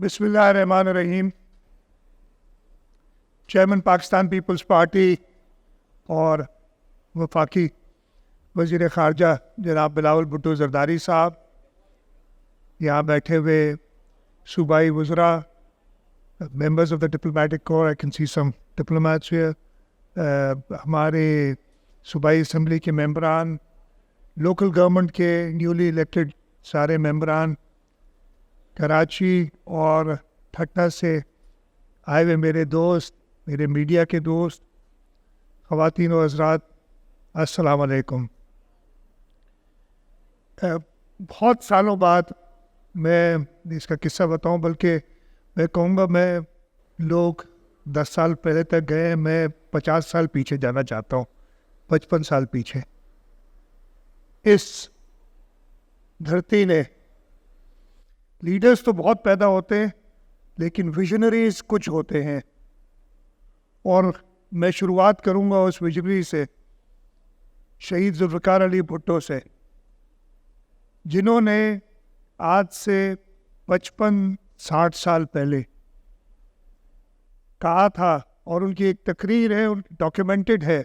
بسم اللہ الرحمن الرحیم. چیئرمین پاکستان پیپلز پارٹی اور وفاقی وزیر خارجہ جناب بلاول بھٹو زرداری صاحب، یہاں بیٹھے ہوئے صوبائی وزراء، members of the diplomatic corps, I can see some diplomats here, ہمارے صوبائی اسمبلی کے ممبران، لوکل گورنمنٹ کے نیولی الیکٹڈ سارے ممبران، کراچی اور ٹھٹہ سے آئے ہوئے میرے دوست، میرے میڈیا کے دوست، خواتین و حضرات، السلام علیکم. بہت سالوں بعد میں اس کا قصہ بتاؤں، بلکہ میں کہوں گا میں لوگ 10 سال پہلے تک گئے، میں 50 سال پیچھے جانا چاہتا ہوں، 55 سال پیچھے. اس دھرتی نے لیڈرز تو بہت پیدا ہوتے ہیں، لیکن ویژنریز کچھ ہوتے ہیں، اور میں شروعات کروں گا اس ویژنری سے، شہید ذوالفقار علی بھٹو سے، جنہوں نے آج سے 55-60 سال پہلے کہا تھا، اور ان کی ایک تقریر ہے، ڈاکیومنٹڈ ہے.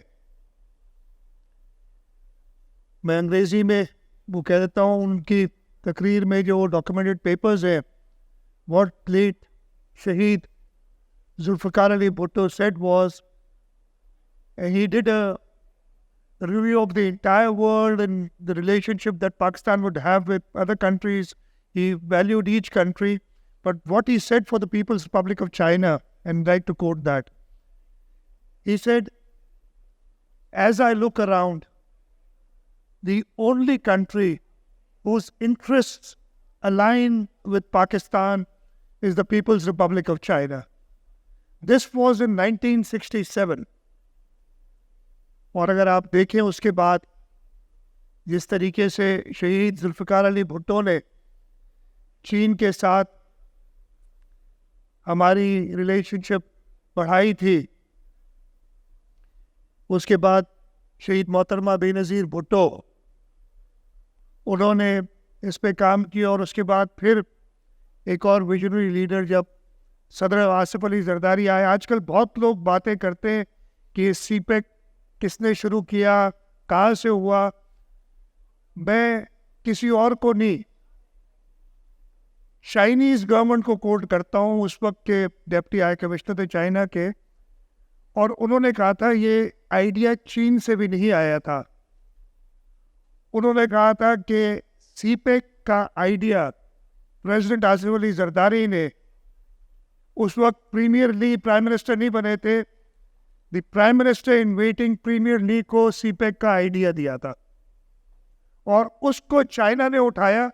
میں انگریزی میں وہ کہہ دیتا ہوں، ان کی تقریر میں جو ڈاکیومنٹڈ پیپرز ہیں، واٹ لیٹ شہید Zulfiqar Ali Bhutto said was, he did a review of the entire world and the relationship that Pakistan would have with other countries. He valued each country, but what he said for the People's Republic of China, and I'd like to quote that. He said, "As I look around, the only country whose interests align with Pakistan is the People's Republic of China." This was in 1967. اور اگر آپ دیکھیں اس کے بعد جس طریقے سے شہید ذوالفقار علی بھٹو نے چین کے ساتھ ہماری ریلیشن شپ بڑھائی تھی، اس کے بعد شہید محترمہ بے نظیر بھٹو، انہوں نے اس پہ کام کیا، اور اس کے بعد پھر ایک اور ویژنری لیڈر جب صدر آصف علی زرداری آئے. آج کل بہت لوگ باتیں کرتے ہیں کہ سی پیک کس نے شروع کیا، کہاں سے ہوا. میں کسی اور کو نہیں، چائنیز گورنمنٹ کو کوٹ کرتا ہوں، اس وقت کے ڈپٹی ہائی کمشنر تھے چائنا کے، اور انہوں نے کہا تھا یہ آئیڈیا چین سے بھی نہیں آیا تھا. انہوں نے کہا تھا کہ سی پیک کا آئیڈیا پریزیڈنٹ آصف علی زرداری نے، اس وقت پریمیئر لی پرائم منسٹر نہیں بنے تھے، the prime minister in waiting premier Li کو سی پیک کا آئیڈیا دیا تھا، اور اس کو چائنا نے اٹھایا.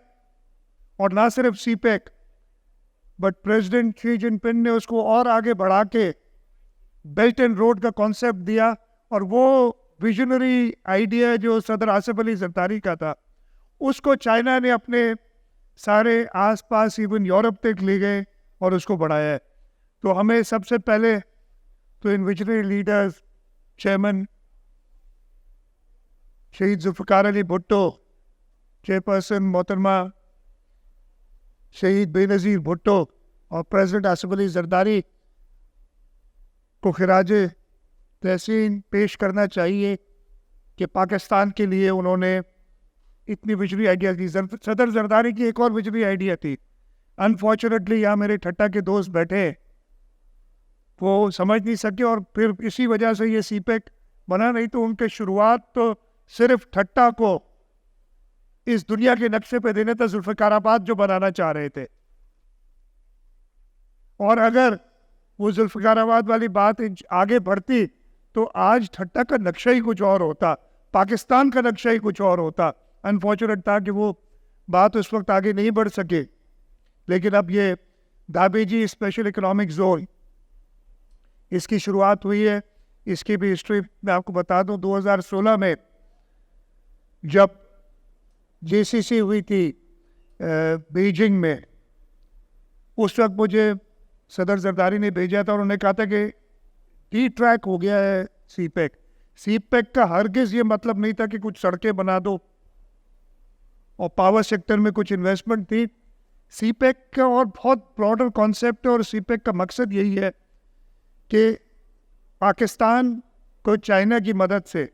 اور نہ صرف سی پیک، بٹ پریزیڈنٹ شی جن پنگ نے اس کو اور آگے بڑھا کے بیلٹ اینڈ روڈ کا کانسیپٹ دیا. اور وہ ویژنری آئیڈیا جو صدر آصف علی زرداری کا تھا، اس کو چائنا نے اپنے سارے آس پاس ایون یورپ تک لے گئے اور اس کو بڑھایا ہے. تو ہمیں سب سے پہلے تو ان ویژنری لیڈرز، چیئرمین شہید ذوالفقار علی بھٹو، چیئرپرسن محترمہ شہید بے نظیر بھٹو، اور پریزیڈنٹ آصف علی زرداری کو خراج تحسین پیش کرنا چاہیے کہ پاکستان کے لیے انہوں نے اتنی ویژنری آئیڈیا دی. صدر زرداری کی ایک اور ویژنری آئیڈیا تھی، انفارچونیٹلی یہاں میرے ٹھٹہ کے دوست بیٹھے، وہ سمجھ نہیں سکے، اور پھر اسی وجہ سے یہ سی پیک بنا نہیں. تو ان کے شروعات تو صرف ٹھٹہ کو اس دنیا کے نقشے پہ دینے تھا، ذوالفقار آباد جو بنانا چاہ رہے تھے. اور اگر وہ ذوالفقار آباد والی بات آگے بڑھتی تو آج ٹھٹہ کا نقشہ ہی کچھ اور ہوتا، پاکستان کا نقشہ ہی کچھ اور ہوتا. انفارچونیٹ تھا کہ وہ بات اس وقت آگے نہیں بڑھ سکے. لیکن اب یہ دھابی جی اسپیشل اکنامک زون، اس کی شروعات ہوئی ہے. اس کی بھی ہسٹری میں آپ کو بتا دوں. 2016 میں جب جے سی سی ہوئی تھی بیجنگ میں، اس وقت مجھے صدر زرداری نے بھیجا تھا، اور انہوں نے کہا تھا کہ ڈی ٹریک ہو گیا ہے سی پیک. سی پیک کا ہرگز یہ مطلب نہیں تھا کہ کچھ سڑکیں بنا دو اور پاور سیکٹر میں کچھ انویسٹمنٹ تھی. سی پیک کا اور بہت براڈر کانسیپٹ ہے، اور سی پیک کا مقصد یہی ہے کہ پاکستان کو چائنا کی مدد سے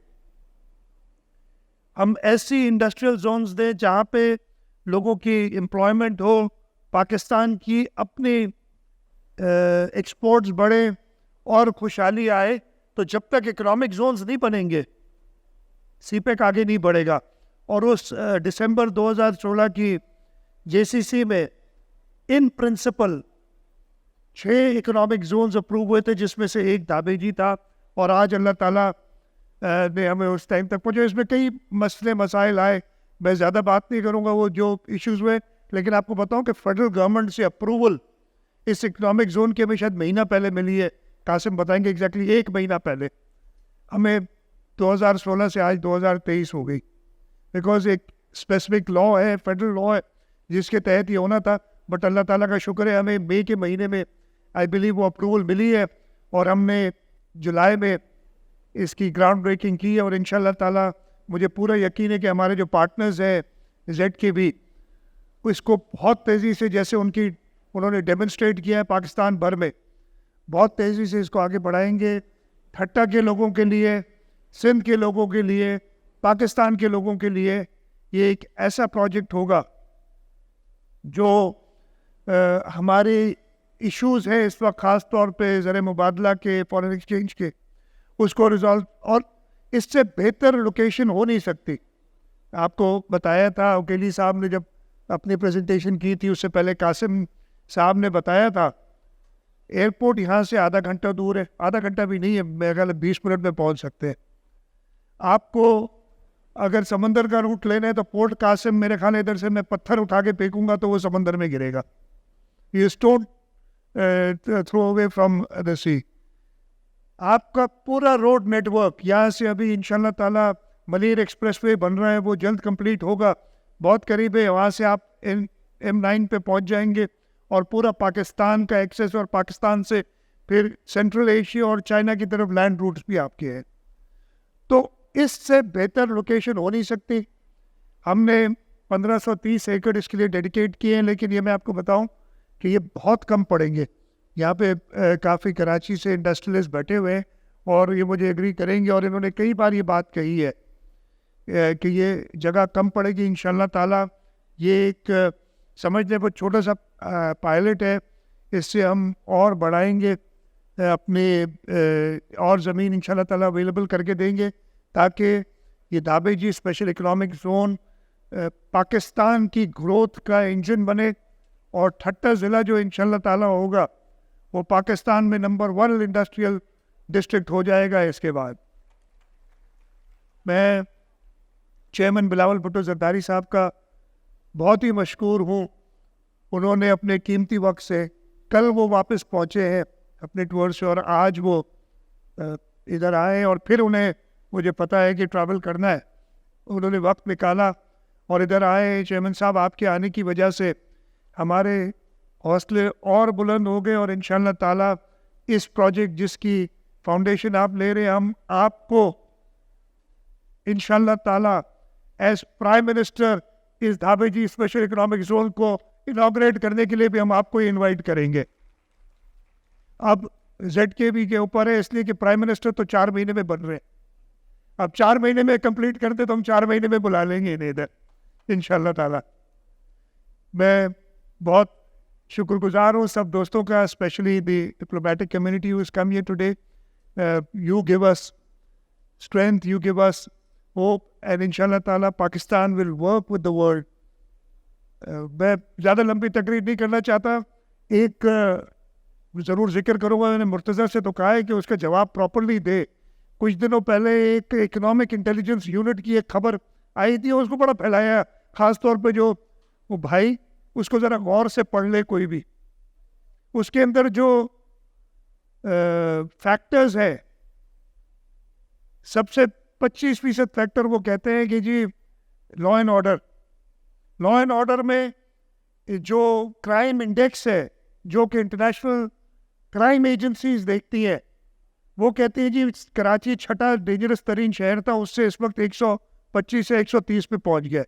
ہم ایسی انڈسٹریل زونز دیں جہاں پہ لوگوں کی امپلائمنٹ ہو، پاکستان کی اپنی ایکسپورٹس بڑھیں اور خوشحالی آئے. تو جب تک اکنامک زونز نہیں بنیں گے سی پیک آگے نہیں بڑھے گا. اور اس دسمبر 2016 کی جے سی سی میں in principle 6 economic zones approve ہوئے تھے، جس میں سے ایک دھابے جی تھا. اور آج اللہ تعالیٰ نے ہمیں اس ٹائم تک پہنچے. اس میں کئی مسئلے مسائل آئے، میں زیادہ بات نہیں کروں گا وہ جو ایشوز ہوئے، لیکن آپ کو بتاؤں کہ فیڈرل گورنمنٹ سے اپروول اس اکنامک زون کے ہمیں شاید مہینہ پہلے ملی ہے. قاسم بتائیں گے ایگزیکٹلی 1 مہینہ پہلے. ہمیں 2016 سے آج 2023 ہو گئی، بیکاز ایک اسپیسیفک لا ہے، فیڈرل لا ہے، جس کے تحت یہ ہونا تھا. بٹ اللہ تعالیٰ کا شکر ہے ہمیں مئی کے مہینے میں آئی بلیو وہ اپروول ملی ہے، اور ہم نے جولائی میں اس کی گراؤنڈ بریکنگ کی ہے. اور ان شاء اللہ تعالیٰ مجھے پورا یقین ہے کہ ہمارے جو پارٹنرز ہیں زیڈ کے بھی اس کو بہت تیزی سے، جیسے انہوں نے ڈیمونسٹریٹ کیا ہے پاکستان بھر میں، بہت تیزی سے اس کو آگے بڑھائیں گے. ٹھٹا کے لوگوں کے لیے، سندھ کے لوگوں کے لیے، پاکستان کے لوگوں کے لیے یہ ایک ایسا پروجیکٹ ہوگا جو ہمارے ایشوز ہیں اس وقت، خاص طور پہ زر مبادلہ کے، فارن ایکسچینج کے، اس کو ریزالو. اور اس سے بہتر لوکیشن ہو نہیں سکتی. آپ کو بتایا تھا اوکیلی صاحب نے جب اپنی پریزنٹیشن کی تھی، اس سے پہلے قاسم صاحب نے بتایا تھا ایئرپورٹ یہاں سے آدھا گھنٹہ دور ہے، آدھا گھنٹہ بھی نہیں ہے، میرے خیال 20 منٹ میں پہنچ سکتے ہیں. آپ کو اگر سمندر کا روٹ لینا ہے تو پورٹ قاسم، میرے خیال ادھر سے میں پتھر اٹھا کے پھینکوں گا تو وہ سمندر میں گرے گا. یہ stone throw away from the sea. آپ کا پورا روڈ نیٹ ورک یہاں سے ابھی انشاءاللہ تعالیٰ ملیر ایکسپریس وے بن رہا ہے، وہ جلد کمپلیٹ ہوگا، بہت قریب ہے. وہاں سے آپ M9 پہ پہنچ جائیں گے، اور پورا پاکستان کا ایکسیس، اور پاکستان سے پھر سینٹرل ایشیا اور چائنا کی طرف لینڈ روٹس بھی آپ کے ہیں. تو اس سے بہتر لوکیشن ہو نہیں سکتی. ہم نے 1530 ایکڑ اس کے لیے ڈیڈیکیٹ کیے ہیں، لیکن یہ میں آپ کو بتاؤں کہ یہ بہت کم پڑیں گے. یہاں پہ کافی کراچی سے انڈسٹریلسٹ بیٹھے ہوئے ہیں، اور یہ مجھے ایگری کریں گے، اور انہوں نے کئی بار یہ بات کہی ہے کہ یہ جگہ کم پڑے گی انشاءاللہ تعالیٰ. یہ ایک سمجھنے پر چھوٹا سا پائلٹ ہے، اس سے ہم اور بڑھائیں گے، اپنے اور زمین انشاءاللہ تعالیٰ اویلیبل کر کے دیں گے، تاکہ یہ دھابے جی اسپیشل اکنامک زون پاکستان کی گروتھ کا انجن بنے. اور ٹھٹا ضلع جو انشاءاللہ تعالیٰ ہوگا وہ پاکستان میں نمبر 1 انڈسٹریل ڈسٹرکٹ ہو جائے گا. اس کے بعد میں چیئرمین بلاول بھٹو زرداری صاحب کا بہت ہی مشکور ہوں. انہوں نے اپنے قیمتی وقت سے، کل وہ واپس پہنچے ہیں اپنے ٹور سے، اور آج وہ ادھر آئے، اور پھر انہیں مجھے پتہ ہے کہ ٹریول کرنا ہے، انہوں نے وقت نکالا اور ادھر آئے. چیئرمین صاحب آپ کے آنے کی وجہ سے ہمارے حوصلے اور بلند ہو گئے، اور انشاءاللہ تعالیٰ اس پروجیکٹ جس کی فاؤنڈیشن آپ لے رہے ہیں، ہم آپ کو انشاءاللہ تعالیٰ ایز پرائم منسٹر اس دھابے جی اسپیشل اکنامک زون کو انوگریٹ کرنے کے لیے بھی ہم آپ کو انوائٹ کریں گے. اب زیڈ کے بی کے اوپر ہے، اس لیے کہ پرائم منسٹر تو 4 مہینے میں بن رہے ہیں. اب 4 مہینے میں کمپلیٹ کرتے تو ہم 4 مہینے میں بلا لیں گے انہیں ادھر انشاءاللہ تعالیٰ. میں بہت شکر گزار ہوں سب دوستوں کا، especially the diplomatic community who has come here today. You give us strength, you give us hope, and inshallah ta'ala Pakistan will work with the world. میں زیادہ لمبی تقریر نہیں کرنا چاہتا. ایک ضرور ذکر کروں گا، میں نے مرتضیٰ سے تو کہا ہے کہ اس کا جواب پراپرلی دے. کچھ دنوں پہلے ایک اکنامک انٹیلیجنس یونٹ کی ایک خبر آئی تھی، اس کو بڑا پھیلایا، خاص طور پہ جو وہ بھائی اس کو ذرا غور سے پڑھ لے کوئی بھی. اس کے اندر جو فیکٹرز ہے، سب سے 25% فیکٹر وہ کہتے ہیں کہ جی لا اینڈ آرڈر میں جو کرائم انڈیکس ہے، جو کہ انٹرنیشنل کرائم ایجنسیز دیکھتی ہیں، وہ کہتی ہیں جی کراچی 6واں ڈینجرس ترین شہر تھا، اس سے اس وقت 125 سے 130 پہ پہنچ گیا.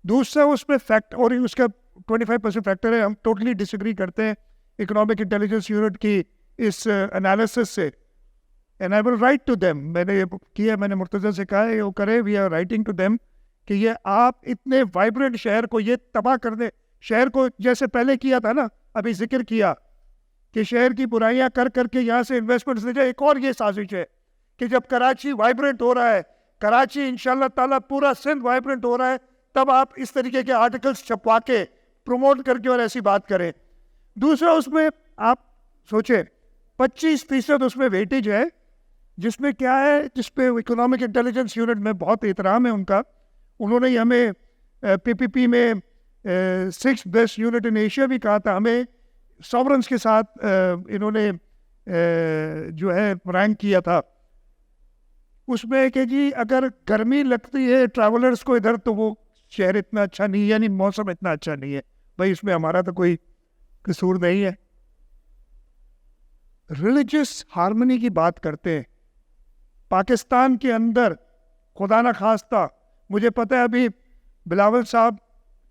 دوسرا اس میں فیکٹ، اور اس کا 25% فیکٹر ہے. ہم ٹوٹلی ڈس ایگری کرتے ہیں اکنامک انٹیلیجنس یونٹ کی اس انالیسس سے. And I will write to them, میں نے یہ کیا, میں نے مرتضیٰ سے کہا ہے وہ کرے, we are writing to them کہ یہ آپ اتنے وائبرنٹ شہر کو یہ تباہ کر دیں. شہر کو جیسے پہلے کیا تھا نا, ابھی ذکر کیا کہ شہر کی برائیاں کر کر کے یہاں سے انویسٹمنٹ لے جائے. ایک اور یہ سازش ہے کہ جب کراچی وائبرنٹ ہو رہا ہے, کراچی انشاءاللہ تعالیٰ پورا سندھ وائبرنٹ ہو رہا ہے, تب آپ اس طریقے کے آرٹیکلز چھپوا کے پروموٹ کر کے اور ایسی بات کریں. دوسرا اس میں آپ سوچیں 25% اس میں ویٹیج ہے, جس میں کیا ہے, جس پہ اکنامک انٹیلیجنس یونٹ میں بہت احترام ہے ان کا. انہوں نے ہمیں پی پی پی میں 6 بیسٹ یونٹ ان ایشیا بھی کہا تھا. ہمیں ساورنس کے ساتھ انہوں نے جو ہے رینک کیا تھا. اس میں کہ جی اگر گرمی لگتی ہے ٹریولرز کو ادھر تو وہ شہر اتنا اچھا نہیں ہے, یعنی موسم اتنا اچھا نہیں ہے. بھائی اس میں ہمارا تو کوئی قصور نہیں ہے. ریلیجس ہارمنی کی بات کرتے ہیں پاکستان کے اندر, خدا نہ خواستہ. مجھے پتہ ہے ابھی بلاول صاحب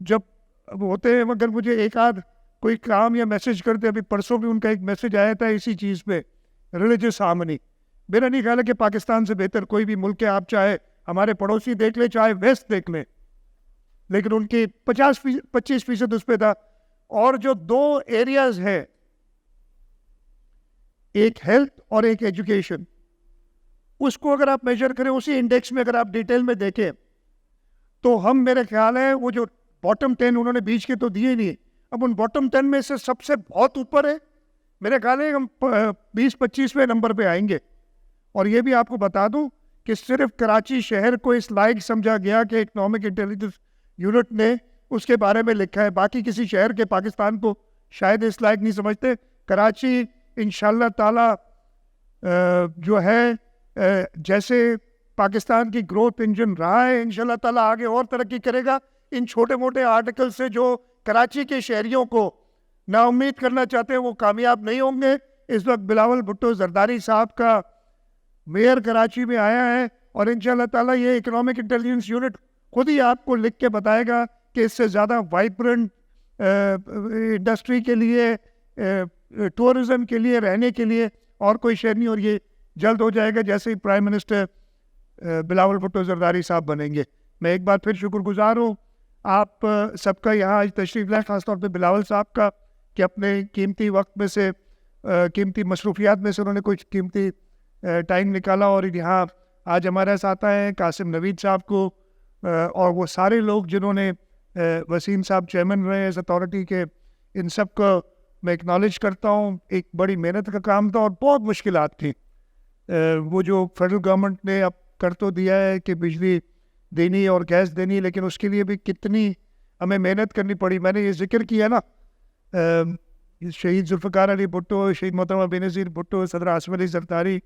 جب ہوتے ہیں, مگر مجھے ایک آدھ کوئی کام یا میسج کرتے, ابھی پرسوں بھی ان کا ایک میسج آیا تھا اسی چیز پہ, ریلیجس ہارمنی. میرا نہیں خیال ہے کہ پاکستان سے بہتر کوئی بھی ملک ہے, آپ چاہے ہمارے پڑوسی دیکھ لیں, چاہے ویسٹ دیکھ لیں, لیکن ان کی 25% اس پہ تھا. اور جو 2 ایریاز ہیں, ایک ہیلتھ اور ایک ایجوکیشن, اس کو اگر آپ میجر کریں اسی انڈیکس میں, اگر آپ ڈیٹیل میں دیکھیں تو ہم, میرے خیال ہے وہ جو باٹم 10 انہوں نے بیچ کے تو دیے نہیں, اب ان باٹم 10 میں سے سب سے بہت اوپر ہے. میرے خیال ہے ہم 20-25ویں نمبر پہ آئیں گے. اور یہ بھی آپ کو بتا دوں کہ صرف کراچی شہر کو اس لائق سمجھا گیا کہ اکنامک انٹیلیجنس یونٹ نے اس کے بارے میں لکھا ہے. باقی کسی شہر کے پاکستان کو شاید اس لائق نہیں سمجھتے. کراچی انشاءاللہ تعالی جو ہے جیسے پاکستان کی گروتھ انجن رہا ہے, انشاءاللہ تعالی آگے اور ترقی کرے گا. ان چھوٹے موٹے آرٹیکل سے جو کراچی کے شہریوں کو نا امید کرنا چاہتے ہیں وہ کامیاب نہیں ہوں گے. اس وقت بلاول بھٹو زرداری صاحب کا میئر کراچی میں آیا ہے, اور انشاءاللہ تعالیٰ یہ اکنامک انٹیلیجنس یونٹ خود ہی آپ کو لکھ کے بتائے گا کہ اس سے زیادہ وائبرنٹ انڈسٹری کے لیے, ٹورزم کے لیے, رہنے کے لیے اور کوئی شہر نہیں. اور یہ جلد ہو جائے گا جیسے ہی پرائم منسٹر بلاول بھٹو زرداری صاحب بنیں گے. میں ایک بار پھر شکر گزار ہوں آپ سب کا یہاں آج تشریف لائے, خاص طور پہ بلاول صاحب کا, کہ اپنے قیمتی وقت میں سے, قیمتی مصروفیات میں سے انہوں نے کچھ قیمتی ٹائم نکالا اور یہاں آج ہمارے ساتھ آئے ہیں. قاسم نوید صاحب کو اور وہ سارے لوگ جنہوں نے, وسیم صاحب چیئرمین رہے اس اتھارٹی کے, ان سب کو میں اکنالج کرتا ہوں. ایک بڑی محنت کا کام تھا اور بہت مشکلات تھیں. وہ جو فیڈرل گورنمنٹ نے اب کر تو دیا ہے کہ بجلی دینی اور گیس دینی, لیکن اس کے لیے بھی کتنی ہمیں محنت کرنی پڑی. میں نے یہ ذکر کیا نا, شہید ذوالفقار علی بھٹو, شہید محترمہ بینظیر بھٹو, صدر آصف علی زرداری,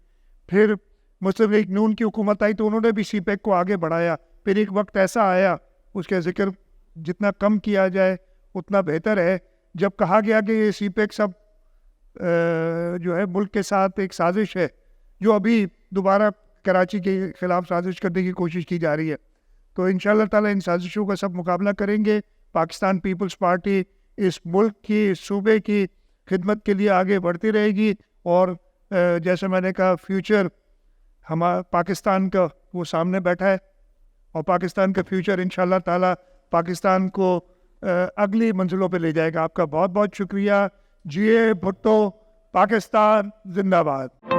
پھر مسلم لیگ نون کی حکومت آئی تو انہوں نے بھی سی پیک کو آگے بڑھایا. پھر ایک وقت ایسا آیا, اس کا ذکر جتنا کم کیا جائے اتنا بہتر ہے, جب کہا گیا کہ یہ سی پیک سب جو ہے ملک کے ساتھ ایک سازش ہے, جو ابھی دوبارہ کراچی کے خلاف سازش کرنے کی کوشش کی جا رہی ہے. تو انشاءاللہ تعالیٰ ان سازشوں کا سب مقابلہ کریں گے. پاکستان پیپلز پارٹی اس ملک کی, اس صوبے کی خدمت کے لیے آگے بڑھتی رہے گی. اور جیسے میں نے کہا فیوچر ہمارا پاکستان کا وہ سامنے بیٹھا ہے, اور پاکستان کا فیوچر انشاءاللہ تعالیٰ پاکستان کو اگلی منزلوں پہ لے جائے گا. آپ کا بہت بہت شکریہ. جیے بھٹو, پاکستان زندہ باد.